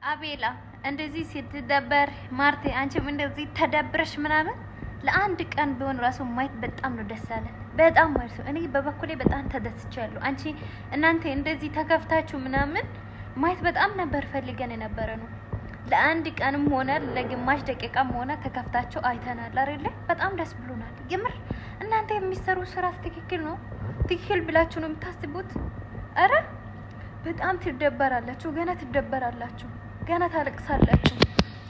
አቤላ እንደዚህ ስትደበር ማርቴ አንቺም እንደዚህ ተደብረሽ ምናምን ለአንድ ቀን ቢሆን ራሱ ማየት በጣም ነው ደስ ያለ። በጣም ማለት ነው። እኔ በበኩሌ በጣም ተደስቻለሁ። አንቺ እናንተ እንደዚህ ተከፍታችሁ ምናምን ማየት በጣም ነበር ፈልገን የነበረ ነው። ለአንድ ቀንም ሆነ ለግማሽ ደቂቃም ሆነ ተከፍታችሁ አይተናል አይደል? በጣም ደስ ብሎናል። የምር እናንተ የሚሰሩ ስራ ትክክል ነው። ትክክል ብላችሁ ነው የምታስቡት። አረ በጣም ትደበራላችሁ። ገና ትደበራላችሁ። ገና ታለቅሳላችሁ።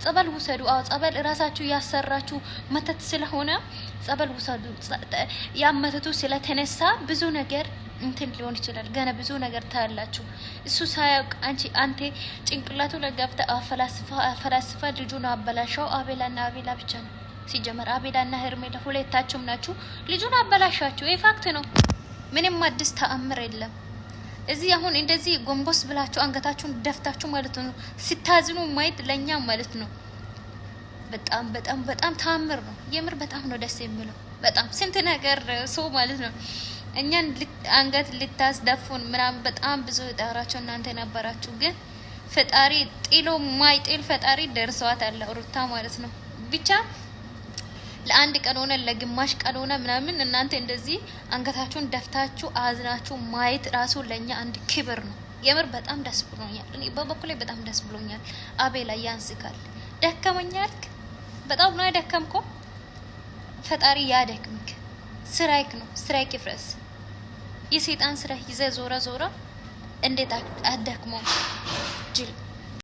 ጸበል ውሰዱ። አዎ ጸበል እራሳችሁ ያሰራችሁ መተት ስለሆነ ጸበል ውሰዱ። ያመተቱ ስለተነሳ ብዙ ነገር እንትን ሊሆን ይችላል። ገና ብዙ ነገር ታያላችሁ። እሱ ሳያውቅ አንተ ጭንቅላቱ ለገብተ አፈላስፋ ልጁን አበላሻው። አቤላና አቤላ ብቻ ነው ሲጀመር። አቤላና ሄርሜላ ሁለታችሁም ናችሁ ልጁን አበላሻችሁ። ይሄ ፋክት ነው። ምንም አዲስ ተአምር የለም። እዚህ አሁን እንደዚህ ጎንበስ ብላችሁ አንገታችሁን ደፍታችሁ ማለት ነው ሲታዝኑ ማየት ለኛ ማለት ነው በጣም በጣም በጣም ተአምር ነው። የምር በጣም ነው ደስ የሚለው። በጣም ስንት ነገር ሰው ማለት ነው እኛን አንገት ልታስደፉን ምናምን በጣም ብዙ ጣራችሁ እናንተ ነበራችሁ። ግን ፈጣሪ ጥሎ ማይጥል ፈጣሪ ደርሷት አለ ሩታ ማለት ነው። ብቻ ለአንድ ቀን ሆነ ለግማሽ ቀን ሆነ ምናምን እናንተ እንደዚህ አንገታችሁን ደፍታችሁ አዝናችሁ ማየት ራሱ ለኛ አንድ ክብር ነው። የምር በጣም ደስ ብሎኛል። እኔ በበኩሌ በጣም ደስ ብሎኛል። አቤላ ያንስካል። ደከመኛል። በጣም ነው ያደከምኮ። ፈጣሪ ያደክምክ። ስራይክ ነው። ስራይክ ይፍረስ። የሰይጣን ስራ ይዘ ዞራ እንዴት አደክሞ ጅል